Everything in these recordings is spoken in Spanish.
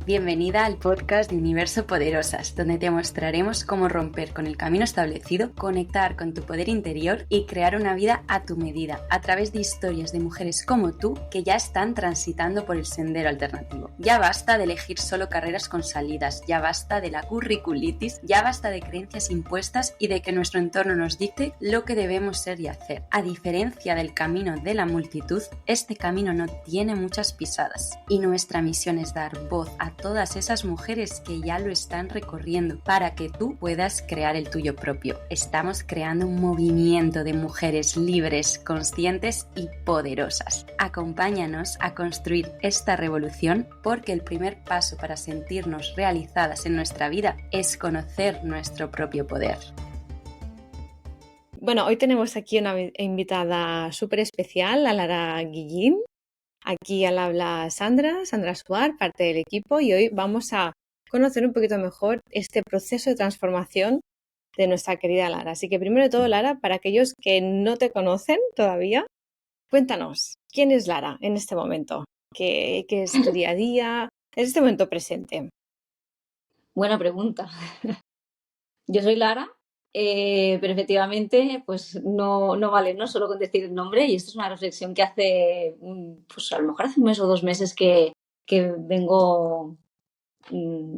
bienvenida al podcast de Universo Poderosas, donde te mostraremos cómo romper con el camino establecido, conectar con tu poder interior y crear una vida a tu medida, a través de historias de mujeres como tú que ya están transitando por el sendero alternativo. Ya basta de elegir solo carreras con salidas, ya basta de la curriculitis, ya basta de creencias impuestas y de que nuestro entorno nos dicte lo que debemos ser y hacer. A diferencia del camino de la multitud, este camino no tiene muchas pisadas y nuestra misión es dar voz a todas esas mujeres que ya lo están recorriendo para que tú puedas crear el tuyo propio. Estamos creando un movimiento de mujeres libres, conscientes y poderosas. Acompáñanos a construir esta revolución porque el primer paso para sentirnos realizadas en nuestra vida es conocer nuestro propio poder. Bueno, hoy tenemos aquí una invitada súper especial, a Lara Guillín. Aquí al habla Sandra Suar, parte del equipo, y hoy vamos a conocer un poquito mejor este proceso de transformación de nuestra querida Lara. Así que primero de todo, Lara, para aquellos que no te conocen todavía, cuéntanos, ¿quién es Lara en este momento? ¿Qué es tu día a día en este momento presente? Buena pregunta. Yo soy Lara, pero efectivamente pues no vale, ¿no? Solo con decir el nombre, y esto es una reflexión que hace, pues a lo mejor hace un mes o 2 meses que vengo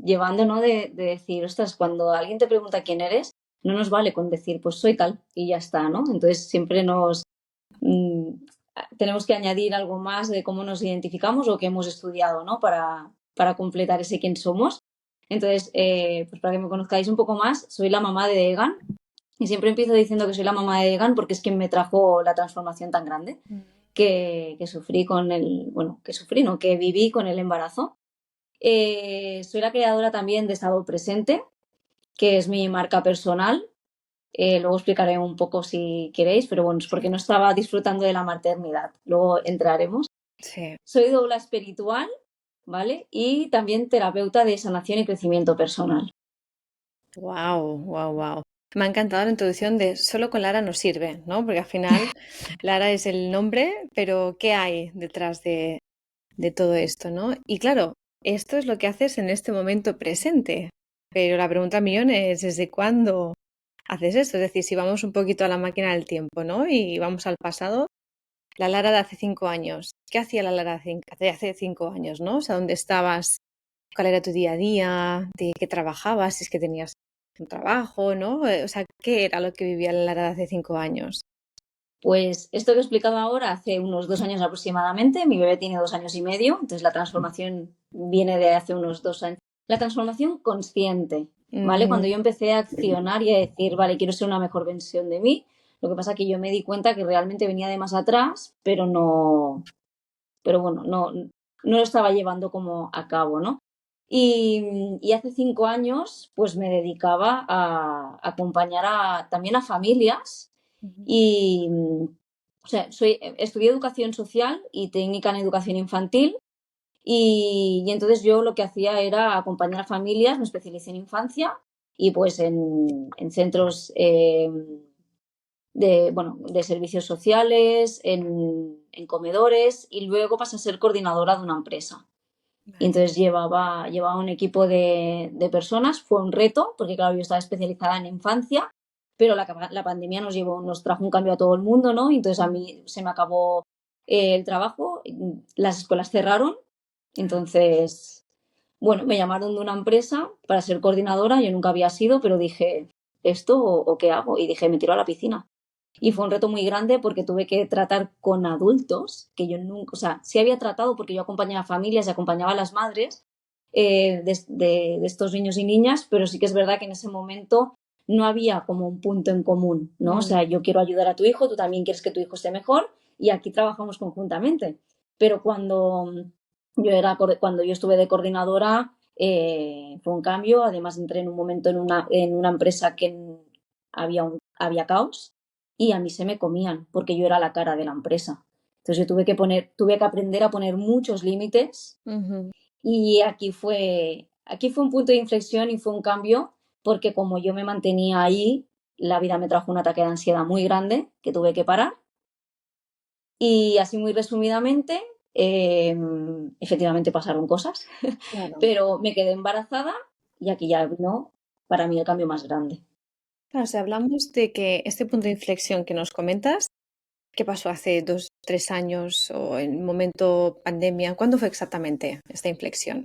llevando, ¿no? De decir, ostras, cuando alguien te pregunta quién eres, no nos vale con decir, pues soy tal y ya está, ¿no? Entonces siempre tenemos que añadir algo más de cómo nos identificamos o que hemos estudiado, ¿no? Para completar ese quién somos. Entonces, pues para que me conozcáis un poco más, soy la mamá de Egan, y siempre empiezo diciendo que soy la mamá de Egan porque es quien me trajo la transformación tan grande que sufrí que viví con el embarazo. Soy la creadora también de Estado Presente, que es mi marca personal. Luego explicaré un poco si queréis, pero bueno, es porque no estaba disfrutando de la maternidad. Luego entraremos. Sí. Soy doula espiritual, ¿vale? Y también terapeuta de sanación y crecimiento personal. Wow. Me ha encantado la introducción de solo con Lara no sirve, ¿no? Porque al final Lara es el nombre, pero ¿qué hay detrás de todo esto, ¿no? Y claro, esto es lo que haces en este momento presente. Pero la pregunta millón es, ¿desde cuándo haces esto? Es decir, si vamos un poquito a la máquina del tiempo, ¿no? Y vamos al pasado, la Lara de hace 5 años. ¿Qué hacía la Lara de hace 5 años, ¿no? O sea, ¿dónde estabas? ¿Cuál era tu día a día? ¿De qué trabajabas? Si es que tenías un trabajo, ¿no? O sea, ¿qué era lo que vivía la Lara de hace 5 años? Pues esto que he explicado ahora hace unos 2 años aproximadamente. Mi bebé tiene 2 años y medio, entonces la transformación viene de hace unos 2 años. La transformación consciente, ¿vale? Cuando yo empecé a accionar y a decir, vale, quiero ser una mejor versión de mí. Lo que pasa es que yo me di cuenta que realmente venía de más atrás, pero no lo estaba llevando como a cabo, ¿no? Y hace 5 años pues me dedicaba a acompañar también a familias y, o sea, estudié educación social y técnica en educación infantil, y entonces yo lo que hacía era acompañar a familias, me especialicé en infancia y pues en centros de servicios sociales, en comedores, y luego pasé a ser coordinadora de una empresa. Y entonces llevaba un equipo de personas. Fue un reto porque, claro, yo estaba especializada en infancia, pero la pandemia nos trajo un cambio a todo el mundo, ¿no? Y entonces a mí se me acabó el trabajo, las escuelas cerraron, entonces, bueno, me llamaron de una empresa para ser coordinadora. Yo nunca había sido, pero dije, ¿esto o qué hago? Y dije, me tiro a la piscina. Y fue un reto muy grande porque tuve que tratar con adultos que yo nunca, o sea, sí había tratado porque yo acompañaba a familias y acompañaba a las madres de estos niños y niñas, pero sí que es verdad que en ese momento no había como un punto en común, ¿no? O sea, yo quiero ayudar a tu hijo, tú también quieres que tu hijo esté mejor, y aquí trabajamos conjuntamente. Pero cuando yo estuve de coordinadora, fue un cambio. Además, entré en un momento en una empresa que había caos, y a mí se me comían porque yo era la cara de la empresa. Entonces yo tuve que aprender a poner muchos límites. Y aquí fue un punto de inflexión y fue un cambio, porque como yo me mantenía ahí, la vida me trajo un ataque de ansiedad muy grande que tuve que parar. Y así muy resumidamente, Efectivamente pasaron cosas, Claro. pero me quedé embarazada y aquí ya vino para mí el cambio más grande. Claro, si hablamos de que este punto de inflexión que nos comentas, ¿qué pasó hace 2, 3 años o en el momento pandemia? ¿Cuándo fue exactamente esta inflexión?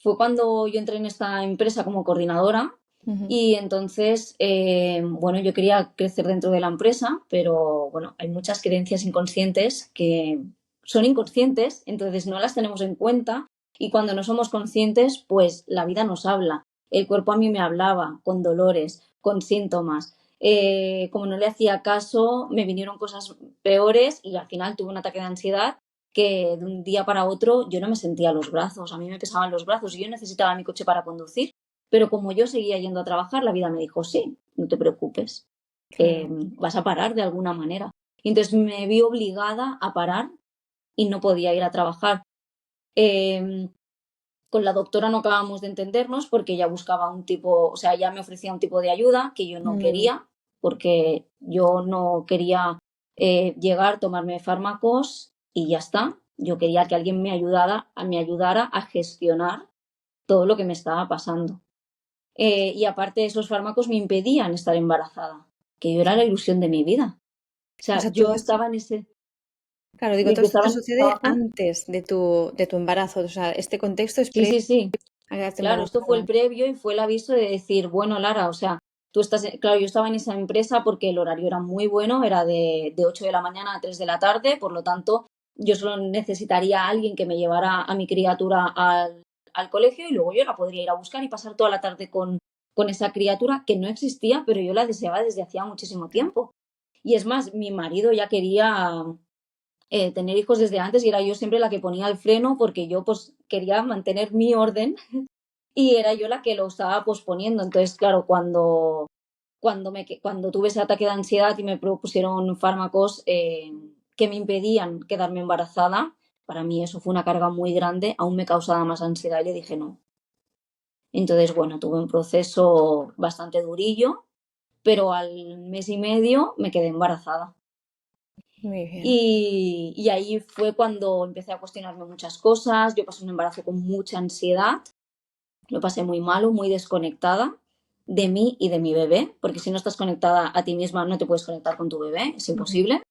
Fue cuando yo entré en esta empresa como coordinadora Ujú. y entonces, bueno, yo quería crecer dentro de la empresa, pero bueno, hay muchas creencias inconscientes que son inconscientes, entonces no las tenemos en cuenta y cuando no somos conscientes, pues la vida nos habla. El cuerpo a mí me hablaba con dolores, con síntomas. Como no le hacía caso, me vinieron cosas peores y al final tuve un ataque de ansiedad que de un día para otro yo no me sentía los brazos, a mí me pesaban los brazos y yo necesitaba mi coche para conducir, pero como yo seguía yendo a trabajar, la vida me dijo, sí, no te preocupes, Claro. vas a parar de alguna manera. Y entonces me vi obligada a parar y no podía ir a trabajar. Eh, con la doctora no acabamos de entendernos porque ella buscaba un tipo, o sea, ella me ofrecía un tipo de ayuda que yo no Mm, quería porque yo no quería llegar, tomarme fármacos y ya está. Yo quería que alguien me ayudara a gestionar todo lo que me estaba pasando. Y aparte esos fármacos me impedían estar embarazada, que yo era la ilusión de mi vida. O o sea, sea, yo estaba en ese, claro, digo, yo todo esto te estaba en ese sucede trabajo. antes de tu embarazo, o sea, este contexto es Sí, previo sí, sí. a quedarte Claro, esto fue embarazada. el previo y fue el aviso de decir, bueno, Lara, o sea, tú estás, claro, yo estaba en esa empresa porque el horario era muy bueno, era de 8 de la mañana a 3 de la tarde, por lo tanto, yo solo necesitaría a alguien que me llevara a mi criatura al colegio y luego yo la podría ir a buscar y pasar toda la tarde con esa criatura que no existía, pero yo la deseaba desde hacía muchísimo tiempo. Y es más, mi marido ya quería tener hijos desde antes y era yo siempre la que ponía el freno porque yo pues quería mantener mi orden y era yo la que lo estaba posponiendo. Entonces, claro, cuando tuve ese ataque de ansiedad y me propusieron fármacos que me impedían quedarme embarazada, para mí eso fue una carga muy grande, aún me causaba más ansiedad y le dije no. Entonces, bueno, tuve un proceso bastante durillo, pero al mes y medio me quedé embarazada. Muy bien. Y ahí fue cuando empecé a cuestionarme muchas cosas. Yo pasé un embarazo con mucha ansiedad, lo pasé muy malo, muy desconectada de mí y de mi bebé, porque si no estás conectada a ti misma no te puedes conectar con tu bebé, es Ujú. imposible,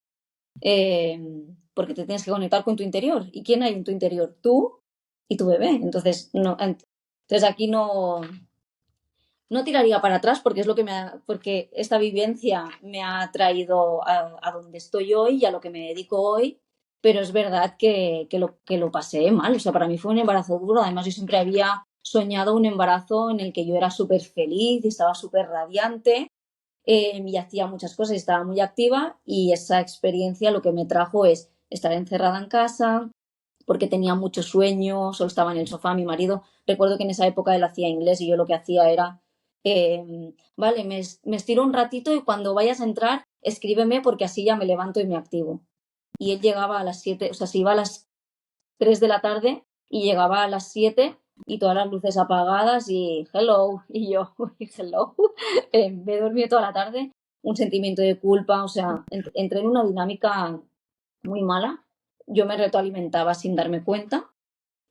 porque te tienes que conectar con tu interior. ¿Y quién hay en tu interior? Tú y tu bebé. Entonces, no, entonces aquí no tiraría para atrás porque es lo que porque esta vivencia me ha traído a donde estoy hoy y a lo que me dedico hoy, pero es verdad que lo pasé mal, o sea, para mí fue un embarazo duro, además yo siempre había soñado un embarazo en el que yo era súper feliz y estaba súper radiante y hacía muchas cosas y estaba muy activa y esa experiencia lo que me trajo es estar encerrada en casa porque tenía mucho sueño, solo estaba en el sofá. Mi marido, recuerdo que en esa época él hacía inglés y yo lo que hacía era, vale, me estiro un ratito y cuando vayas a entrar, escríbeme porque así ya me levanto y me activo. Y él llegaba a las 7, o sea, se iba a las 3 de la tarde y llegaba a las 7 y todas las luces apagadas y hello, y yo, hello, me he dormido toda la tarde, un sentimiento de culpa, o sea, entré en una dinámica muy mala. Yo me retroalimentaba sin darme cuenta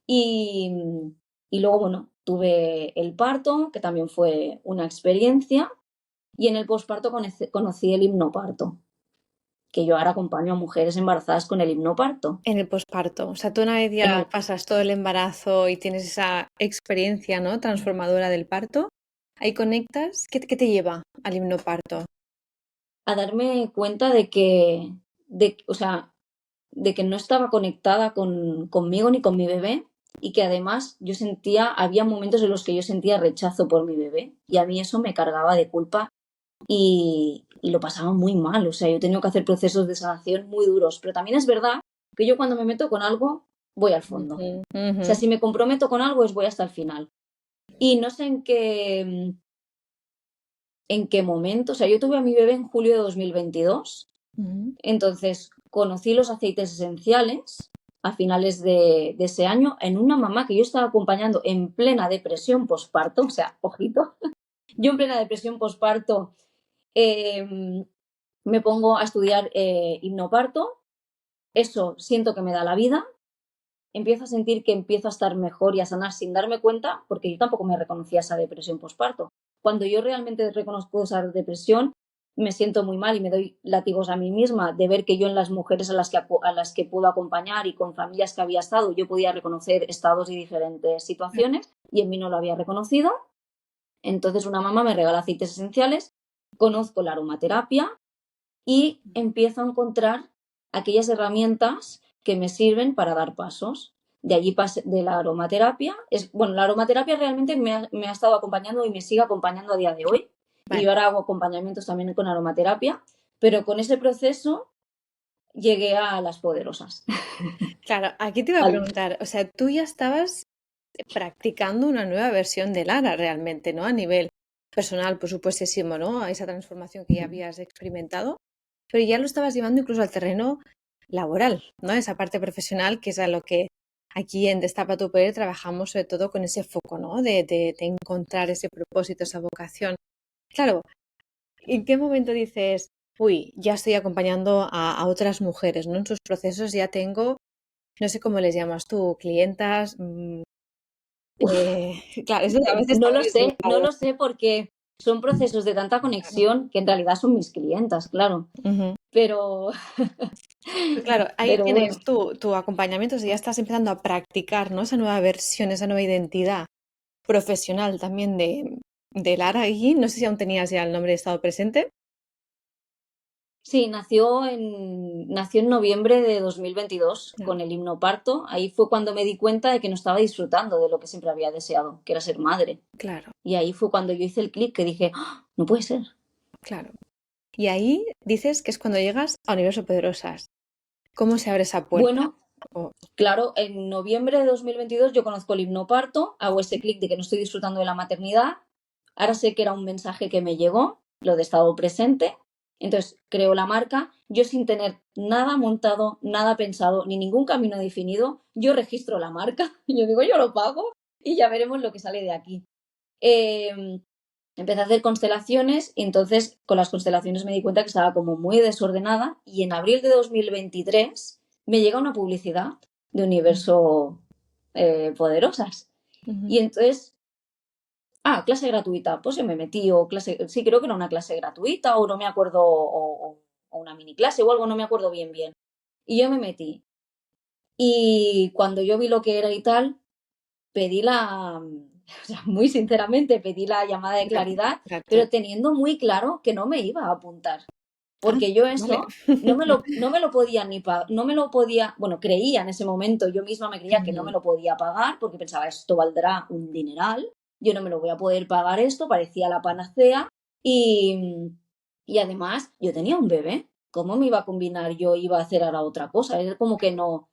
y, y luego, bueno, tuve el parto, que también fue una experiencia, y en el posparto conocí el hipnoparto, que yo ahora acompaño a mujeres embarazadas con el hipnoparto. En el posparto, o sea, tú una vez En ya el, pasas todo el embarazo y tienes esa experiencia, ¿no? Transformadora del parto, ahí conectas. ¿Qué te lleva al hipnoparto? a darme cuenta o sea, de que no estaba conectada conmigo ni con mi bebé y que además había momentos en los que yo sentía rechazo por mi bebé y a mí eso me cargaba de culpa y lo pasaba muy mal. O sea, yo he tenido que hacer procesos de sanación muy duros, pero también es verdad que yo cuando me meto con algo voy al fondo. O Ujú, ujú, sea, si me comprometo con algo es voy hasta el final. Y no sé en qué momento, o sea, yo tuve a mi bebé en julio de 2022. ujú. Entonces, conocí los aceites esenciales a finales de ese año en una mamá que yo estaba acompañando en plena depresión posparto, o sea, ojito, yo en plena depresión posparto me pongo a estudiar hipnoparto eso siento que me da la vida, empiezo a sentir que empiezo a estar mejor y a sanar sin darme cuenta, porque yo tampoco me reconocía esa depresión posparto. Cuando yo realmente reconozco esa depresión, me siento muy mal y me doy látigos a mí misma de ver que yo en las mujeres a las que puedo acompañar y con familias que había estado, yo podía reconocer estados y diferentes situaciones y en mí no lo había reconocido. Entonces una mamá me regala aceites esenciales, conozco la aromaterapia y empiezo a encontrar aquellas herramientas que me sirven para dar pasos. De allí pasé de la aromaterapia. La aromaterapia realmente me ha estado acompañando y me sigue acompañando a día de hoy. Y Vale. yo ahora hago acompañamientos también con aromaterapia, pero con ese proceso llegué a las poderosas. Claro, aquí te iba a preguntar, o sea, tú ya estabas practicando una nueva versión de Lara realmente, ¿no? A nivel personal, por supuestísimo, ¿no? A esa transformación que ya habías experimentado, pero ya lo estabas llevando incluso al terreno laboral, ¿no? Esa parte profesional que es a lo que aquí en Destapa tu Poder trabajamos sobre todo con ese foco, ¿no? De encontrar ese propósito, esa vocación. Claro, ¿en qué momento dices, uy, ya estoy acompañando a otras mujeres, ¿no? En sus procesos ya tengo, no sé cómo les llamas tú, clientas, claro, eso a veces No también lo es sé, no delicado. lo sé porque son procesos de tanta Claro. conexión que en realidad son mis clientas, claro. Ujú. Pero, Pero claro, ahí pero bueno. tienes tu acompañamiento, si ya estás empezando a practicar, ¿no? Esa nueva versión, esa nueva identidad profesional también de Lara Guillín. No sé si aún tenías ya el nombre de estado presente. Sí, nació en noviembre de 2022 No, con el himno parto. Ahí fue cuando me di cuenta de que no estaba disfrutando de lo que siempre había deseado, que era ser madre. claro, Y ahí fue cuando yo hice el clic que dije, "Ah, no puede ser". claro. Y ahí dices que es cuando llegas a Universo Poderosas. ¿Cómo se abre esa puerta? Bueno, O- claro, en noviembre de 2022 yo conozco el himno parto, hago ese clic de que no estoy disfrutando de la maternidad. Ahora sé que era un mensaje que me llegó, lo de estado presente. Entonces creo la marca. Yo sin tener nada montado, nada pensado, ni ningún camino definido, yo registro la marca. Yo digo, yo lo pago y ya veremos lo que sale de aquí. Eh, Empecé a hacer constelaciones y entonces con las constelaciones me di cuenta que estaba como muy desordenada y en abril de 2023 me llega una publicidad de Universo Poderosas. Ujú. Y entonces, clase gratuita, pues yo me metí, o clase, sí, creo que era una clase gratuita, o no me acuerdo, o una mini clase o algo, no me acuerdo bien bien. Y yo me metí. Y cuando yo vi lo que era y tal, pedí o sea, muy sinceramente, pedí la llamada de Claro, claridad, claro, claro. pero teniendo muy claro que no me iba a apuntar. Ah, Porque yo vale. eso no me lo podía ni pagar, no me lo podía, bueno, creía en ese momento, yo misma me creía que no me Ujú. lo podía pagar porque pensaba, esto valdrá un dineral, yo no me lo voy a poder pagar esto, parecía la panacea y además yo tenía un bebé, ¿cómo me iba a combinar yo iba a hacer ahora otra cosa? Es como que no.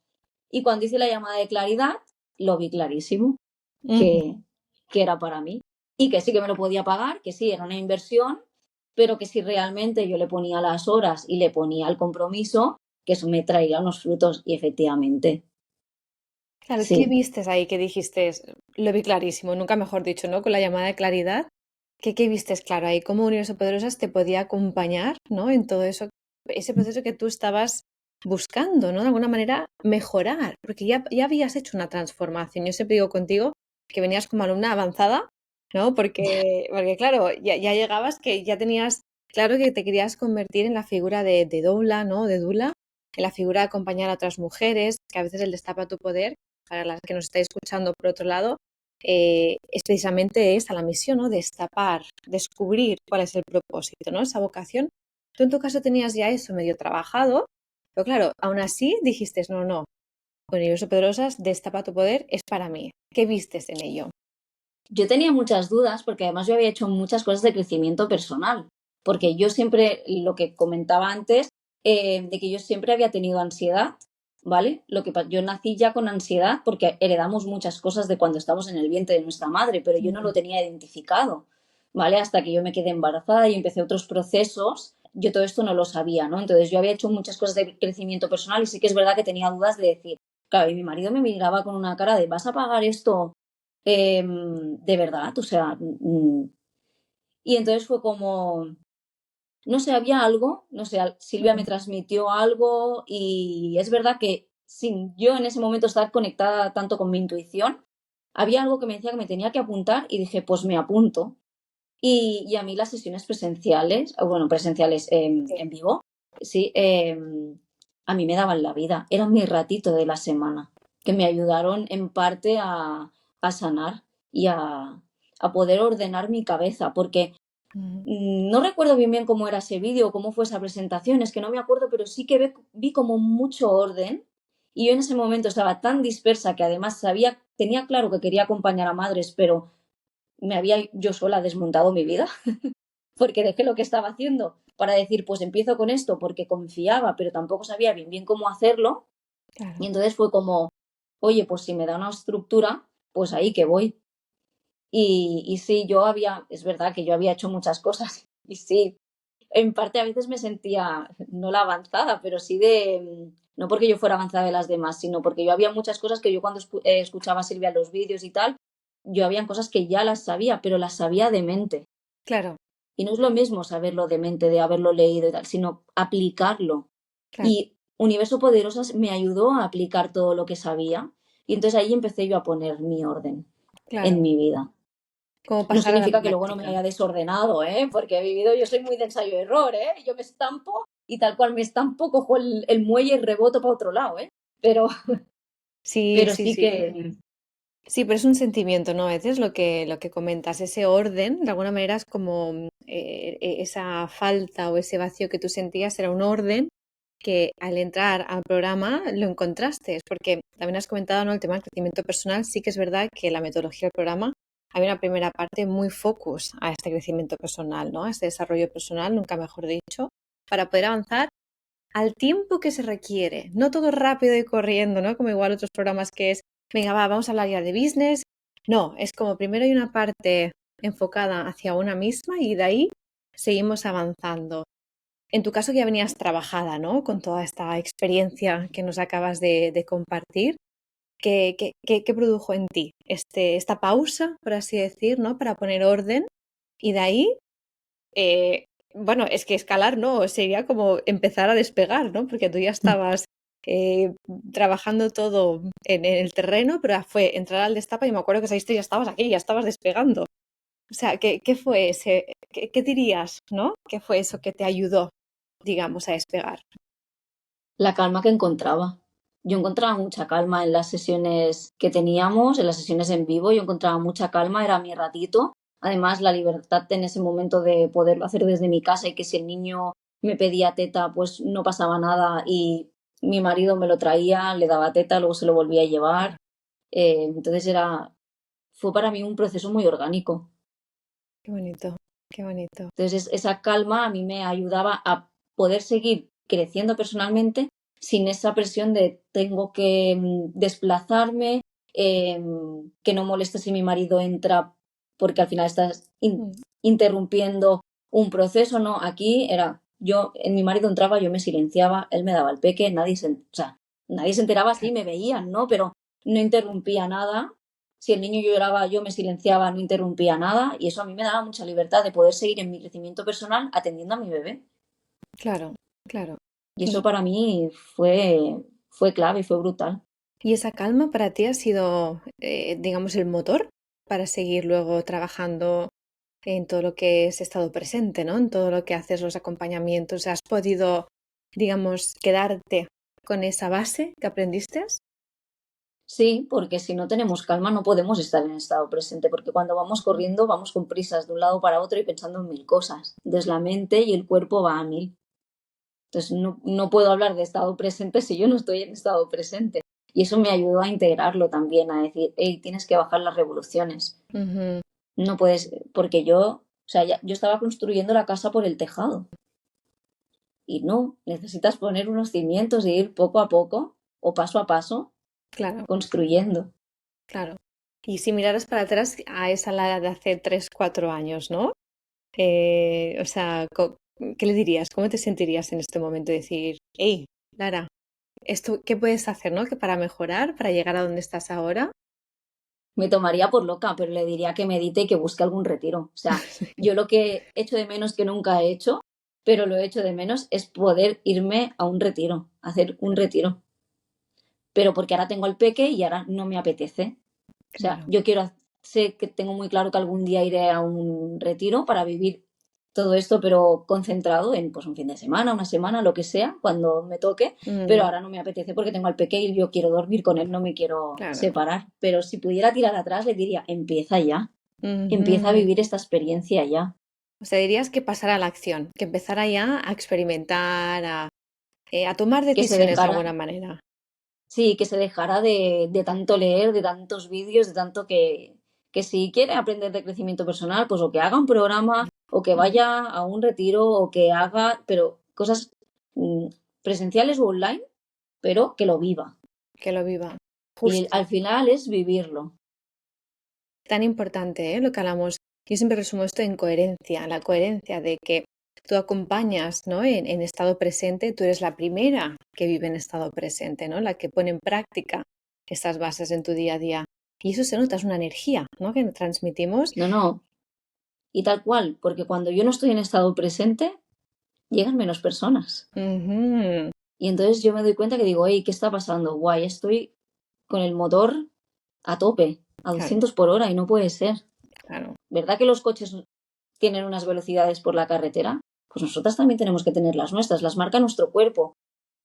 Y cuando hice la llamada de claridad, lo vi clarísimo Ujú. que era para mí y que sí que me lo podía pagar, que sí, era una inversión, pero que si realmente yo le ponía las horas y le ponía el compromiso, que eso me traía unos frutos y efectivamente, Claro, ¿qué sí. vistes ahí que dijiste? Lo vi clarísimo, nunca mejor dicho, ¿no? Con la llamada de claridad. ¿Qué vistes claro ahí? ¿Cómo Universo Poderosas te podía acompañar, ¿no? En todo eso, ese proceso que tú estabas buscando, ¿no? De alguna manera mejorar, porque ya habías hecho una transformación. Yo siempre digo contigo que venías como alumna avanzada, ¿no? Porque claro, ya llegabas que ya tenías claro que te querías convertir en la figura de doula, ¿no? De dula, en la figura de acompañar a otras mujeres, que a veces el destapa tu poder, para las que nos estáis escuchando por otro lado, es precisamente esta la misión, ¿no? Destapar, descubrir cuál es el propósito, ¿no? Esa vocación. Tú en tu caso tenías ya eso medio trabajado, pero claro, aún así dijiste, no, no, Universo Poderosas, destapa tu poder, es para mí. ¿Qué vistes en ello? Yo tenía muchas dudas porque además yo había hecho muchas cosas de crecimiento personal, porque yo siempre, lo que comentaba antes, de que yo siempre había tenido ansiedad, ¿vale? Yo nací ya con ansiedad porque heredamos muchas cosas de cuando estamos en el vientre de nuestra madre, pero yo no lo tenía identificado, ¿vale? Hasta que yo me quedé embarazada y empecé otros procesos, yo todo esto no lo sabía, ¿no? Entonces yo había hecho muchas cosas de crecimiento personal y sí que es verdad que tenía dudas de decir, claro, y mi marido me miraba con una cara de, ¿vas a pagar esto? De verdad, o sea, y entonces fue como, no sé, había algo, no sé, Silvia me transmitió algo y es verdad que sin yo en ese momento estar conectada tanto con mi intuición, había algo que me decía que me tenía que apuntar y dije, pues me apunto. Y a mí las sesiones presenciales, o bueno, presenciales Sí. en vivo, sí, a mí me daban la vida. Eran mi ratito de la semana, que me ayudaron en parte a sanar y a poder ordenar mi cabeza, porque Ujú. no recuerdo bien cómo era ese vídeo o cómo fue esa presentación, es que no me acuerdo, pero sí que vi como mucho orden y yo en ese momento estaba tan dispersa que además tenía claro que quería acompañar a madres, pero me había yo sola desmontado mi vida porque dejé lo que estaba haciendo para decir, pues empiezo con esto porque confiaba, pero tampoco sabía bien cómo hacerlo. Y Claro. entonces fue como, oye, pues si me da una estructura, pues ahí que voy. Y sí, es verdad que yo había hecho muchas cosas y sí, en parte a veces me sentía, no la avanzada, pero sí no porque yo fuera avanzada de las demás, sino porque yo había muchas cosas que yo cuando escuchaba a Silvia los vídeos y tal, yo había cosas que ya las sabía, pero las sabía de mente. Claro, Y no es lo mismo saberlo de mente, de haberlo leído y tal, sino aplicarlo. claro, Y Universo Poderosas me ayudó a aplicar todo lo que sabía. Y entonces ahí empecé yo a poner mi orden en claro. mi vida. Como No pasar a la significa que luego no me práctica. haya desordenado, ¿eh? Porque he vivido, yo soy muy de ensayo-error, ¿eh? Yo me estampo y tal cual me estampo, cojo el muelle y reboto para otro lado, ¿eh? Pero, Sí, pero sí, sí sí. que Sí, pero es un sentimiento, ¿no? A veces lo que comentas, ese orden, de alguna manera es como esa falta o ese vacío que tú sentías era un orden que al entrar al programa lo encontraste. Es porque también has comentado, ¿no? El tema del crecimiento personal. Sí que es verdad que la metodología del programa hay una primera parte muy focus a este crecimiento personal, ¿no? A este desarrollo personal, nunca mejor dicho, para poder avanzar al tiempo que se requiere, no todo rápido y corriendo, ¿no? Como igual otros programas que es, venga, va, vamos a hablar ya de business. No, es como primero hay una parte enfocada hacia una misma y de ahí seguimos avanzando. En tu caso ya venías trabajada, ¿no? Con toda esta experiencia que nos acabas de compartir. ¿Qué produjo en ti esta pausa, por así decir, ¿no? Para poner orden y de ahí eh, bueno, es que escalar no, sería como empezar a despegar, ¿no? Porque tú ya estabas eh, trabajando todo en el terreno, pero fue entrar al destape y me acuerdo que saliste y ya estabas aquí, ya estabas despegando. O sea, ¿qué fue ese? ¿Qué dirías, no? ¿Qué fue eso que te ayudó, digamos, a despegar? la calma que encontraba. Yo encontraba mucha calma en las sesiones que teníamos, en las sesiones en vivo, yo encontraba mucha calma, era mi ratito. Además, la libertad en ese momento de poderlo hacer desde mi casa y que si el niño me pedía teta, pues no pasaba nada y mi marido me lo traía, le daba teta, luego se lo volvía a llevar. Entonces fue para mí un proceso muy orgánico. Qué bonito, qué bonito. Entonces, esa calma a mí me ayudaba a poder seguir creciendo personalmente sin esa presión de tengo que desplazarme, que no moleste si mi marido entra, porque al final estás Mm. interrumpiendo un proceso, ¿no? Aquí era, en mi marido entraba, yo me silenciaba, él me daba el peque, o sea, nadie se enteraba, sí, Claro, me veían, ¿no? Pero no interrumpía nada. Si el niño lloraba, yo me silenciaba, no interrumpía nada y eso a mí me daba mucha libertad de poder seguir en mi crecimiento personal atendiendo a mi bebé. claro, claro. Y eso Y, para mí fue clave y fue brutal. y esa calma para ti ha sido, digamos, el motor para seguir luego trabajando en todo lo que has estado presente, ¿no? En todo lo que haces, los acompañamientos. ¿Has podido, digamos, quedarte con esa base que aprendiste? Sí, porque si no tenemos calma no podemos estar en estado presente, porque cuando vamos Ujú. corriendo vamos con prisas de un lado para otro y pensando en mil cosas. Entonces la mente y el cuerpo va a mil. Entonces no puedo hablar de estado presente si yo no estoy en estado presente. Y eso me ayudó a integrarlo también, a decir, hey, tienes que bajar las revoluciones. Ujú. No puedes, porque o sea, yo estaba construyendo la casa por el tejado. Y no, necesitas poner unos cimientos e ir poco a poco o paso a paso Claro, construyendo. claro. Y si miraras para atrás a esa Lara de hace 3, 4 años, ¿no? O sea, ¿qué le dirías? ¿Cómo te sentirías en este momento? Decir, hey, Lara, esto, ¿qué puedes hacer, no? Que para mejorar, para llegar a donde estás ahora. Me tomaría por loca, pero le diría que medite y que busque algún retiro. O sea, yo lo que echo de menos que nunca he hecho, pero lo echo de menos, es poder irme a un retiro, hacer un retiro. Pero porque ahora tengo al peque y ahora no me apetece. O sea, Claro. yo sé que tengo muy claro que algún día iré a un retiro para vivir todo esto, pero concentrado en pues un fin de semana, una semana, lo que sea, cuando me toque, pero ahora no me apetece porque tengo al peque y yo quiero dormir con él, no me quiero Claro. separar. Pero si pudiera tirar atrás, le diría, empieza ya, empieza a Ujú. vivir esta experiencia ya. O sea, dirías que pasara a la acción, que empezara ya a experimentar, a tomar Que se decisiones de dejara, alguna manera. sí, que se dejara de tanto leer, de tantos vídeos, de tanto que si quiere aprender de crecimiento personal, pues o que haga un programa, o que vaya a un retiro, o que haga, pero cosas mm, presenciales o online, pero que lo viva. Que lo viva. Y Justo. al final es vivirlo. Tan importante, ¿eh? Lo que hablamos. Yo siempre resumo esto en coherencia, la coherencia de que tú acompañas, ¿no? En estado presente, tú eres la primera que vive en estado presente, ¿no? La que pone en práctica estas bases en tu día a día. Y eso se nota, es una energía, ¿no? Que transmitimos. No, no. Y tal cual, porque cuando yo no estoy en estado presente, llegan menos personas. Ujú. Y entonces yo me doy cuenta que digo, hey, ¿qué está pasando? Guay, estoy con el motor a tope, a Claro, 200 por hora y no puede ser. claro, ¿Verdad que los coches tienen unas velocidades por la carretera? Pues nosotras también tenemos que tener las nuestras, las marca nuestro cuerpo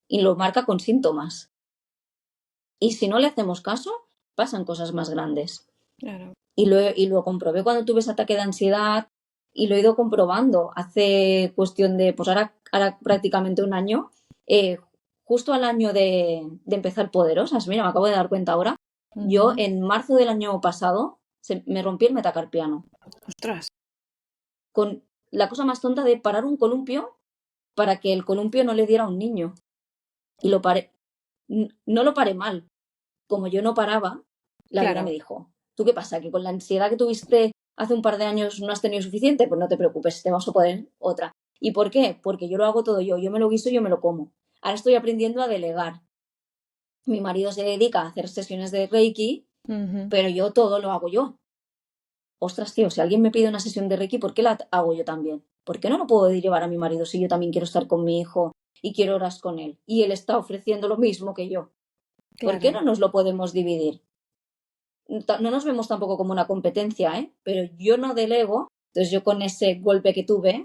y lo marca con síntomas. Y si no le hacemos caso, pasan cosas más grandes. claro. Y lo comprobé cuando tuve ese ataque de ansiedad y lo he ido comprobando hace cuestión de, pues ahora prácticamente un año, eh, justo al año de empezar Poderosas, mira, me acabo de dar cuenta ahora, yo Ujú. en marzo del año pasado me rompí el metacarpiano Ostras, con la cosa más tonta de parar un columpio para que el columpio no le diera a un niño. Y lo paré, no lo paré mal. Como yo no paraba, la vida claro, me dijo, ¿tú qué pasa? ¿Que con la ansiedad que tuviste hace un par de años no has tenido suficiente? Pues no te preocupes, te vamos a poner otra. ¿Y por qué? Porque yo lo hago todo yo me lo guiso, yo me lo como. Ahora estoy aprendiendo a delegar. Mi marido se dedica a hacer sesiones de Reiki, ujú, pero yo todo lo hago yo. Ostras, tío, si alguien me pide una sesión de Reiki, ¿por qué la hago yo también? ¿Por qué no lo puedo llevar a mi marido si yo también quiero estar con mi hijo y quiero horas con él? Y él está ofreciendo lo mismo que yo. ¿Por qué claro, no nos lo podemos dividir? No nos vemos tampoco como una competencia, ¿eh? Pero yo no delego, entonces yo con ese golpe que tuve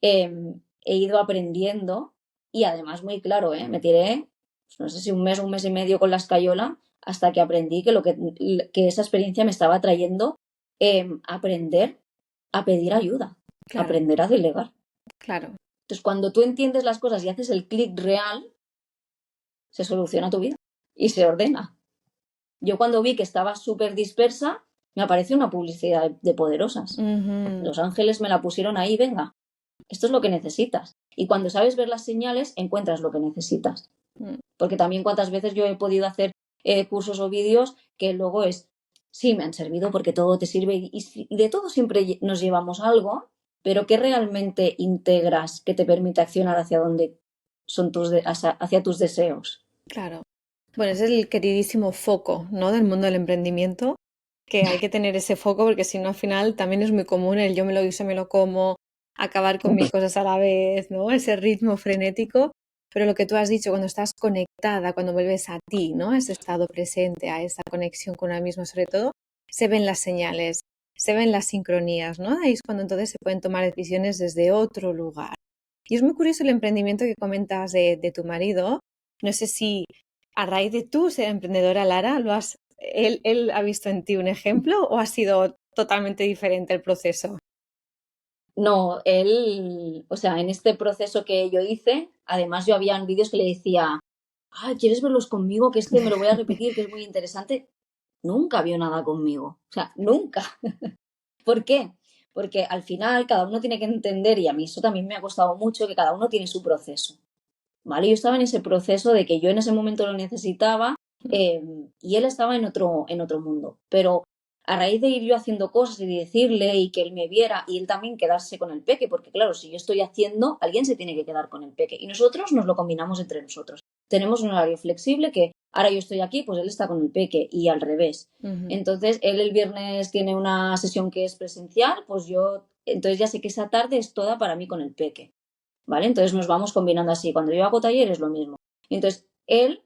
he ido aprendiendo y además muy claro, ¿eh? Me tiré, pues no sé si un mes y medio con la escayola hasta que aprendí que esa experiencia me estaba trayendo aprender a pedir ayuda, claro, aprender a delegar. claro. Entonces cuando tú entiendes las cosas y haces el clic real, se soluciona tu vida y se ordena. Yo cuando vi que estaba súper dispersa, me apareció una publicidad de Poderosas. Ujú, Los ángeles me la pusieron ahí, venga, esto es lo que necesitas. Y cuando sabes ver las señales, encuentras lo que necesitas. mm, Porque también cuántas veces yo he podido hacer cursos o vídeos que luego sí, me han servido porque todo te sirve y de todo siempre nos llevamos algo, pero ¿qué realmente integras que te permite accionar hacia donde son hacia tus deseos? claro. Bueno, es el queridísimo foco, ¿no? Del mundo del emprendimiento, que hay que tener ese foco porque si no al final también es muy común el yo me lo guiso, me lo como, acabar con mil cosas a la vez, ¿no? Ese ritmo frenético. Pero lo que tú has dicho, cuando estás conectada, cuando vuelves a ti, ¿no? A ese estado presente, a esa conexión con una misma, sobre todo, se ven las señales, se ven las sincronías, ¿no? Ahí es cuando entonces se pueden tomar decisiones desde otro lugar. Y es muy curioso el emprendimiento que comentas de tu marido. No sé si a raíz de tú ser emprendedora, Lara, él ha visto en ti un ejemplo o ha sido totalmente diferente el proceso? No, él, o sea, en este proceso que yo hice, además yo había vídeos que le decía, ah, ¿quieres verlos conmigo? Que este me lo voy a repetir, que es muy interesante. Nunca vio nada conmigo, o sea, nunca. ¿Por qué? Porque al final cada uno tiene que entender, y a mí eso también me ha costado mucho, que cada uno tiene su proceso, ¿vale? Yo estaba en ese proceso de que yo en ese momento lo necesitaba eh, y él estaba en otro mundo, pero a raíz de ir yo haciendo cosas y de decirle y que él me viera y él también quedarse con el peque, porque claro, si yo estoy haciendo, alguien se tiene que quedar con el peque y nosotros nos lo combinamos entre nosotros. Tenemos un horario flexible que ahora yo estoy aquí, pues él está con el peque y al revés. Ujú, Entonces, él el viernes tiene una sesión que es presencial, pues yo, entonces ya sé que esa tarde es toda para mí con el peque. ¿vale? Entonces nos vamos combinando así. Cuando yo hago taller es lo mismo. Y entonces él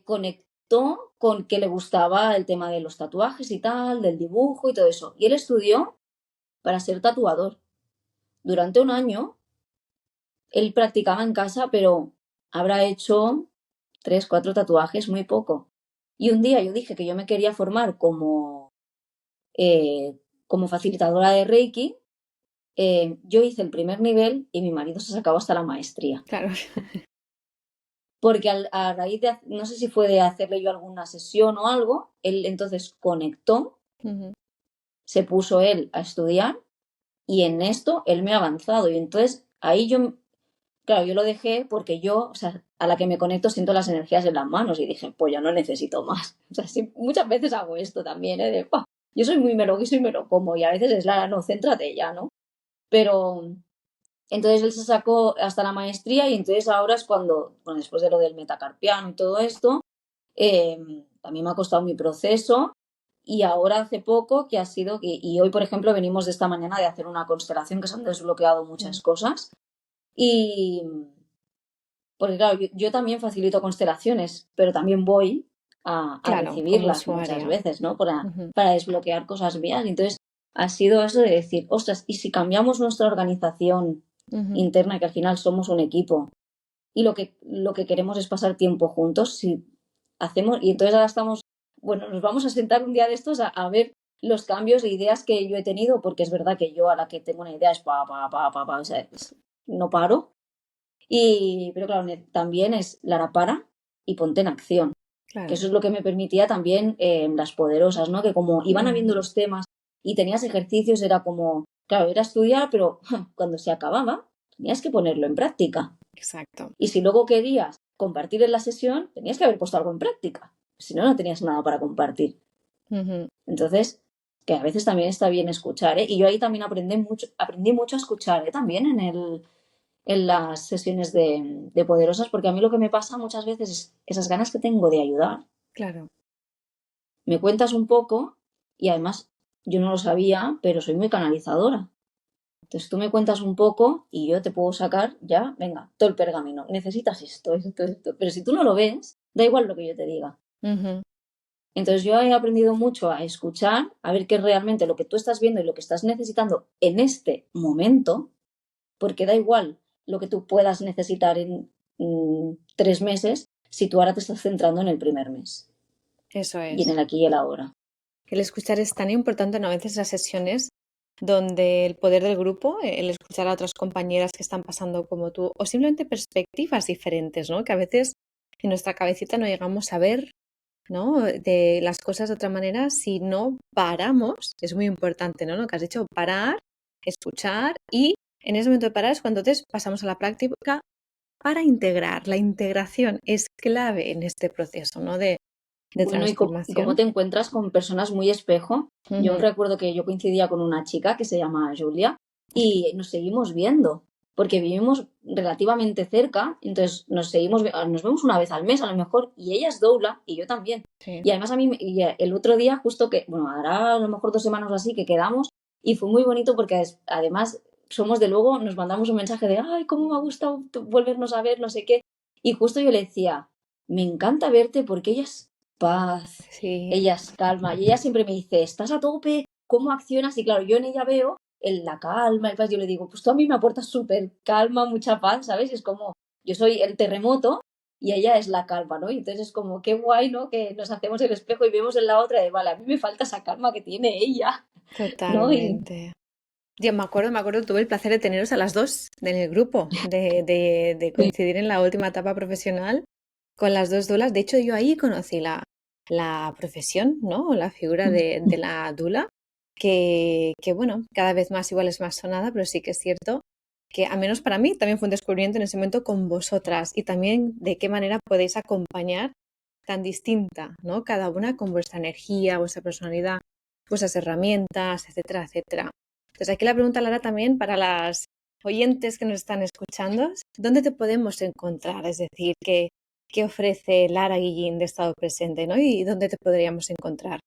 conectó con que le gustaba el tema de los tatuajes y tal, del dibujo y todo eso. Y él estudió para ser tatuador. Durante un año él practicaba en casa, pero habrá hecho 3, 4 tatuajes, muy poco. Y un día yo dije que yo me quería formar como facilitadora de Reiki. Yo hice el primer nivel y mi marido se sacaba hasta la maestría. Claro. Porque a raíz de, no sé si fue de hacerle yo alguna sesión o algo, él entonces conectó, se puso él a estudiar y en esto él me ha avanzado. Y entonces ahí yo, claro, yo lo dejé porque yo, o sea, a la que me conecto siento las energías en las manos y dije, pues yo no necesito más. O sea, sí, muchas veces hago esto también, ¿eh? Yo soy muy me lo guiso y me lo como y a veces es Lara, no, céntrate ya, ¿no? Pero entonces él se sacó hasta la maestría y entonces ahora es cuando, bueno, después de lo del metacarpiano y todo esto, también me ha costado mi proceso y ahora hace poco que ha sido, y hoy por ejemplo venimos de esta mañana de hacer una constelación que se han desbloqueado muchas cosas y porque claro, yo también facilito constelaciones, pero también voy a Claro, como recibirlas muchas usuaria. veces, ¿no? Para desbloquear cosas mías. Y entonces ha sido eso de decir, ostras, ¿y si cambiamos nuestra organización interna, que al final somos un equipo, y lo que queremos es pasar tiempo juntos, si hacemos, y entonces ahora estamos, bueno, nos vamos a sentar un día de estos a ver los cambios de ideas que yo he tenido, porque es verdad que yo a la que tengo una idea es o sea, no paro. Pero claro, también es Lara, para y ponte en acción. Claro. Que eso es lo que me permitía también las poderosas, ¿no? Que como iban habiendo los temas y tenías ejercicios, era como, claro, era estudiar, pero cuando se acababa, tenías que ponerlo en práctica. Exacto. Y si luego querías compartir en la sesión, tenías que haber puesto algo en práctica. Si no, no tenías nada para compartir. Entonces, que a veces también está bien escuchar, ¿eh? Y yo ahí también aprendí mucho a escuchar, ¿eh? También en las sesiones de poderosas, porque a mí lo que me pasa muchas veces es esas ganas que tengo de ayudar. Claro. Me cuentas un poco y además yo no lo sabía, pero soy muy canalizadora. Entonces tú me cuentas un poco y yo te puedo sacar ya, venga, todo el pergamino. Necesitas esto, esto, esto. Pero si tú no lo ves, da igual lo que yo te diga. Entonces yo he aprendido mucho a escuchar, a ver qué es realmente lo que tú estás viendo y lo que estás necesitando en este momento, porque da igual lo que tú puedas necesitar en 3 meses si tú ahora te estás centrando en el primer mes. Eso es. Y en el aquí y el ahora. El escuchar es tan importante, ¿no? A veces las sesiones donde el poder del grupo, el escuchar a otras compañeras que están pasando como tú, o simplemente perspectivas diferentes, ¿no? Que a veces en nuestra cabecita no llegamos a ver, ¿no? De las cosas de otra manera si no paramos. Es muy importante, ¿no? Lo que has dicho, parar, escuchar y en ese momento de parar es cuando entonces pasamos a la práctica para integrar. La integración es clave en este proceso, ¿no? De Bueno, y cómo transformación. te encuentras con personas muy espejo. Yo recuerdo que yo coincidía con una chica que se llama Julia y nos seguimos viendo porque vivimos relativamente cerca, entonces nos vemos una vez al mes a lo mejor, y ella es doula y yo también. Sí. Y además a mí, el otro día justo que, bueno, hará a lo mejor 2 semanas o así que quedamos y fue muy bonito porque además somos de luego, nos mandamos un mensaje de, ay, cómo me ha gustado volvernos a ver, no sé qué. Y justo yo le decía, me encanta verte porque ella es paz, Sí. ella es calma. Y ella siempre me dice, estás a tope, ¿cómo accionas? Y claro, yo en ella veo la calma, el paz. Yo le digo, pues tú a mí me aportas súper calma, mucha paz, ¿sabes? Y es como, yo soy el terremoto y ella es la calma, ¿no? Y entonces es como, qué guay, ¿no? Que nos hacemos el espejo y vemos en la otra de, vale, a mí me falta esa calma que tiene ella. Totalmente. Yo me acuerdo, tuve el placer de teneros a las dos en el grupo, de coincidir en la última etapa profesional con las dos dulas. De hecho, yo ahí conocí la profesión, ¿no? La figura de la dula, que bueno, cada vez más igual es más sonada, pero sí que es cierto que, al menos para mí, también fue un descubrimiento en ese momento con vosotras y también de qué manera podéis acompañar tan distinta, ¿no? Cada una con vuestra energía, vuestra personalidad, vuestras herramientas, etcétera, etcétera. Entonces, aquí la pregunta, Lara, también para las oyentes que nos están escuchando, ¿dónde te podemos encontrar? Es decir, ¿qué ofrece Lara Guillín de Estado Presente, ¿no? ¿Y dónde te podríamos encontrar?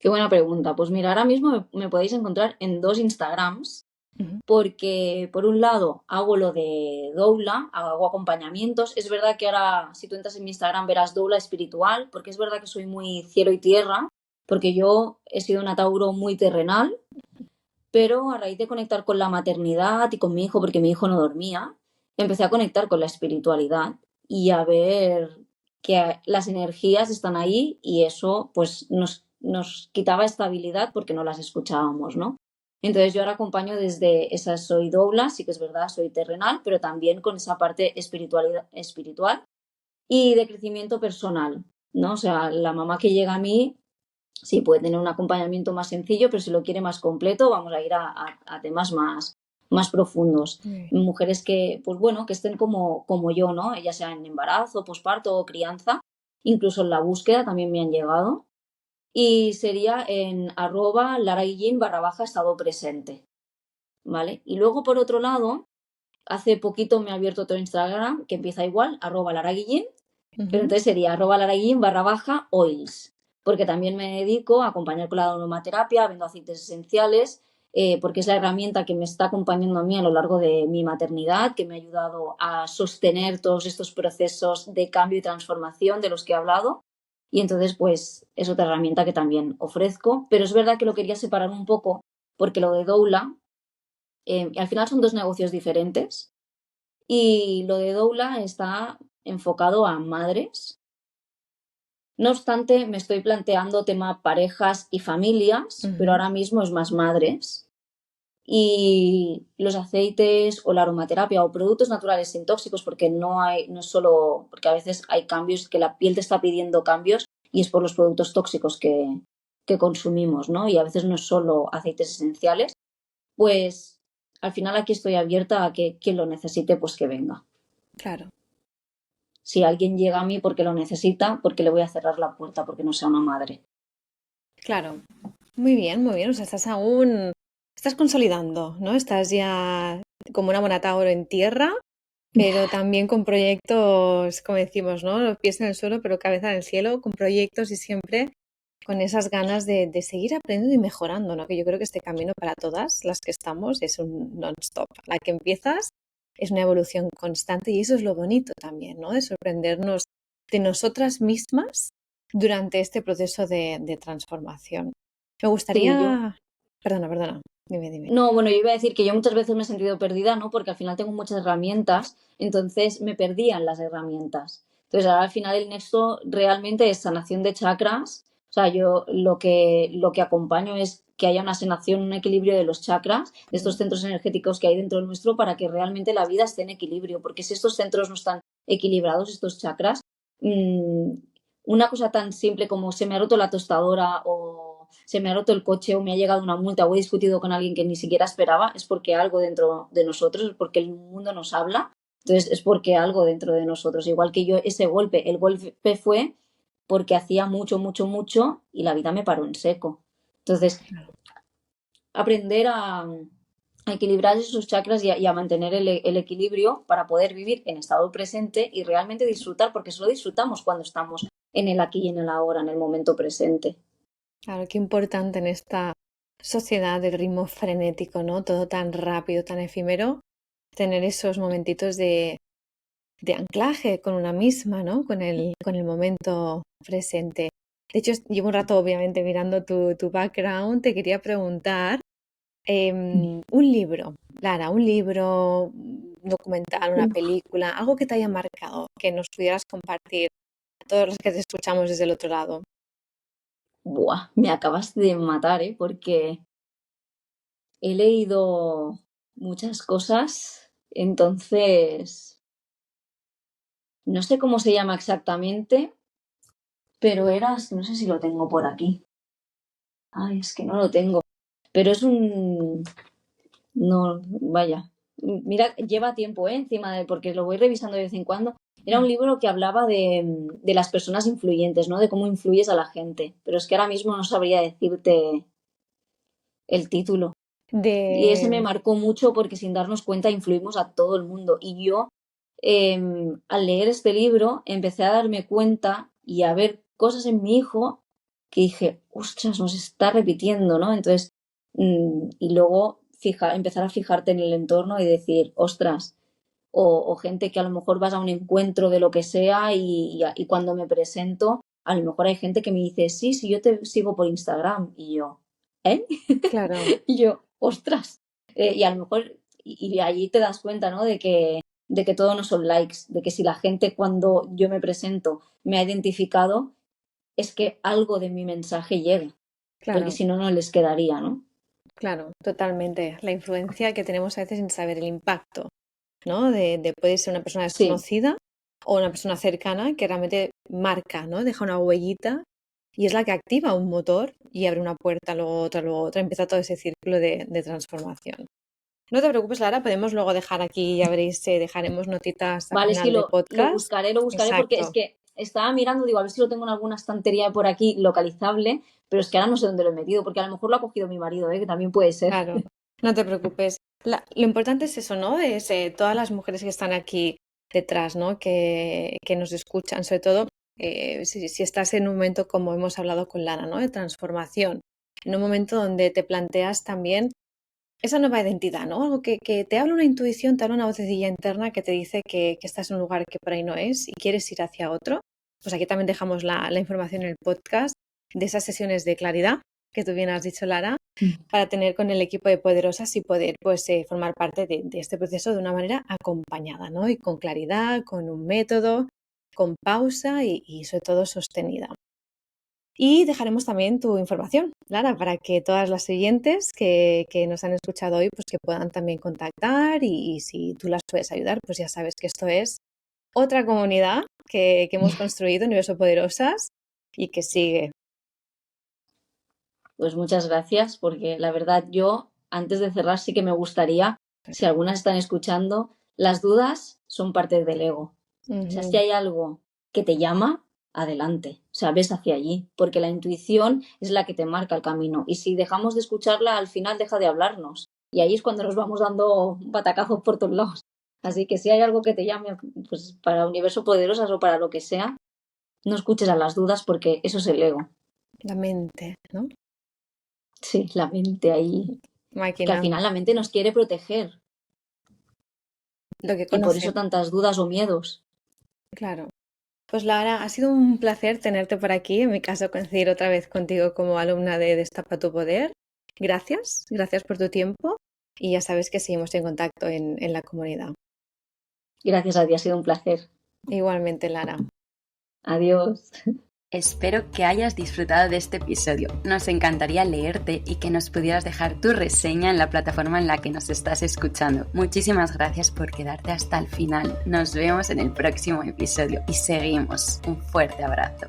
Qué buena pregunta. Pues mira, ahora mismo me podéis encontrar en 2 Instagrams. Ujú. porque por un lado hago lo de doula, hago acompañamientos. Es verdad que ahora si tú entras en mi Instagram verás doula espiritual, porque es verdad que soy muy cielo y tierra, porque yo he sido una Tauro muy terrenal, pero a raíz de conectar con la maternidad y con mi hijo, porque mi hijo no dormía, empecé a conectar con la espiritualidad y a ver que las energías están ahí y eso pues nos quitaba estabilidad porque no las escuchábamos, ¿no? Entonces yo ahora acompaño desde esa, soy doula, sí que es verdad, soy terrenal, pero también con esa parte espiritual y de crecimiento personal, ¿no? O sea, la mamá que llega a mí sí, puede tener un acompañamiento más sencillo, pero si lo quiere más completo, vamos a ir a temas más profundos. Muy bien. Mujeres que, pues bueno, que estén como yo, ¿no? Ya sea en embarazo, posparto o crianza, incluso en la búsqueda también me han llegado. Y sería en @laraguillén_estado presente, ¿vale? Y luego, por otro lado, hace poquito me ha abierto otro Instagram que empieza igual, @laraguillén, pero Ujú. entonces sería @laraguillén_oils, porque también me dedico a acompañar con la aromaterapia, vendo aceites esenciales, porque es la herramienta que me está acompañando a mí a lo largo de mi maternidad, que me ha ayudado a sostener todos estos procesos de cambio y transformación de los que he hablado. Y entonces, pues, es otra herramienta que también ofrezco. Pero es verdad que lo quería separar un poco, porque lo de Doula, al final son dos negocios diferentes. Y lo de Doula está enfocado a madres. No obstante, me estoy planteando tema parejas y familias, pero Ujú. ahora mismo es más madres. Y los aceites o la aromaterapia o productos naturales sin tóxicos, porque no es solo, porque a veces hay cambios, que la piel te está pidiendo cambios y es por los productos tóxicos que consumimos, ¿no? Y a veces no es solo aceites esenciales. Pues al final aquí estoy abierta a que quien lo necesite, pues que venga. Claro, Si alguien llega a mí porque lo necesita, porque le voy a cerrar la puerta porque no sea una madre. claro. Muy bien, muy bien. O sea, estás consolidando, ¿no? Estás ya como una buena Tauro en tierra, pero también con proyectos, como decimos, ¿no? Los pies en el suelo, pero cabeza en el cielo, con proyectos y siempre con esas ganas de seguir aprendiendo y mejorando, ¿no? Que yo creo que este camino para todas las que estamos es un non-stop. La que empiezas es una evolución constante y eso es lo bonito también, ¿no? De sorprendernos de nosotras mismas durante este proceso de transformación. Me Sí, yo. gustaría... Perdona, dime. No, bueno, yo iba a decir que yo muchas veces me he sentido perdida, ¿no? Porque al final tengo muchas herramientas, entonces me perdían las herramientas. Entonces ahora al final el nexo realmente es sanación de chakras. O sea, yo lo que acompaño es que haya una sanación, un equilibrio de los chakras, de estos centros energéticos que hay dentro nuestro, para que realmente la vida esté en equilibrio. Porque si estos centros no están equilibrados, estos chakras, mmm, una cosa tan simple como se me ha roto la tostadora o se me ha roto el coche o me ha llegado una multa o he discutido con alguien que ni siquiera esperaba, es porque algo dentro de nosotros, es porque el mundo nos habla, entonces es porque algo dentro de nosotros, igual que yo ese golpe, el golpe fue porque hacía mucho y la vida me paró en seco. Entonces, aprender a equilibrar esos chakras y a mantener el equilibrio para poder vivir en estado presente y realmente disfrutar, porque solo disfrutamos cuando estamos en el aquí y en el ahora, en el momento presente. Claro, qué importante en esta sociedad del ritmo frenético, ¿no? Todo tan rápido, tan efímero, tener esos momentitos de anclaje con una misma, ¿no? Con el momento presente. De hecho, llevo un rato obviamente mirando tu background. Te quería preguntar, un libro, Lara, un libro, un documental, una Uf, película, algo que te haya marcado, que nos pudieras compartir a todos los que te escuchamos desde el otro lado. buah, me acabas de matar, ¿eh? Porque he leído muchas cosas, entonces no sé cómo se llama exactamente, pero no sé si lo tengo por aquí. Ay, es que no lo tengo. Pero es no, vaya. Mira, lleva tiempo, encima porque lo voy revisando de vez en cuando. Era un libro que hablaba de las personas influyentes, ¿no? De cómo influyes a la gente. Pero es que ahora mismo no sabría decirte el título. Y ese me De... marcó mucho porque sin darnos cuenta influimos a todo el mundo. Y yo, al leer este libro, empecé a darme cuenta y a ver cosas en mi hijo que dije, ostras, nos está repitiendo, ¿no? Entonces, y luego empezar a fijarte en el entorno y decir, ostras, o gente que a lo mejor vas a un encuentro de lo que sea y cuando me presento, a lo mejor hay gente que me dice, sí, yo te sigo por Instagram. Y yo, ¿eh? Claro. Y yo, ostras. Y a lo mejor, y allí te das cuenta, ¿no? De que todo no son likes, de que si la gente cuando yo me presento me ha identificado, es que algo de mi mensaje llega. Claro. Porque si no, no les quedaría, ¿no? Claro, totalmente. La influencia que tenemos a veces sin saber el impacto, ¿no? Puede ser una persona desconocida o una persona cercana que realmente marca, ¿no? Deja una huellita y es la que activa un motor y abre una puerta, luego otra, empieza todo ese círculo de transformación. No te preocupes, Lara, podemos luego dejar aquí, ya veréis, dejaremos notitas al final del podcast. Lo buscaré porque es que estaba mirando, digo, a ver si lo tengo en alguna estantería por aquí localizable, pero es que ahora no sé dónde lo he metido, porque a lo mejor lo ha cogido mi marido, que también puede ser. Claro, no te preocupes. Lo importante es eso, ¿no? Es todas las mujeres que están aquí detrás, ¿no? Que nos escuchan, sobre todo si estás en un momento, como hemos hablado con Lara, ¿no? De transformación, en un momento donde te planteas también esa nueva identidad, ¿no? Algo que te habla una intuición, te habla una vocecilla interna que te dice que estás en un lugar que por ahí no es y quieres ir hacia otro. Pues aquí también dejamos la información en el podcast de esas sesiones de claridad que tú bien has dicho, Lara, para tener con el equipo de Poderosas y poder pues formar parte de este proceso de una manera acompañada, ¿no? Y con claridad, con un método, con pausa y sobre todo sostenida. Y dejaremos también tu información, Lara, para que todas las oyentes que nos han escuchado hoy, pues que puedan también contactar y si tú las puedes ayudar, pues ya sabes que esto es otra comunidad que hemos construido, Universo Poderosas, y que sigue. Pues muchas gracias, porque la verdad yo, antes de cerrar, sí que me gustaría, si algunas están escuchando, las dudas son parte del ego. O sea, si hay algo que te llama, adelante, o sea, ves hacia allí, porque la intuición es la que te marca el camino y si dejamos de escucharla, al final deja de hablarnos y ahí es cuando nos vamos dando batacazos por todos lados. Así que si hay algo que te llame, pues para Universo Poderosas o para lo que sea, no escuches a las dudas porque eso es el ego. La mente, ¿no? Sí, la mente ahí. Máquina. Que al final la mente nos quiere proteger. Lo que y por eso tantas dudas o miedos. Claro. Pues Lara, ha sido un placer tenerte por aquí, en mi caso coincidir otra vez contigo como alumna de Destapa tu Poder. Gracias por tu tiempo y ya sabes que seguimos en contacto en la comunidad. Gracias a ti, ha sido un placer. Igualmente, Lara. Adiós. Espero que hayas disfrutado de este episodio. Nos encantaría leerte y que nos pudieras dejar tu reseña en la plataforma en la que nos estás escuchando. Muchísimas gracias por quedarte hasta el final. Nos vemos en el próximo episodio y seguimos. Un fuerte abrazo.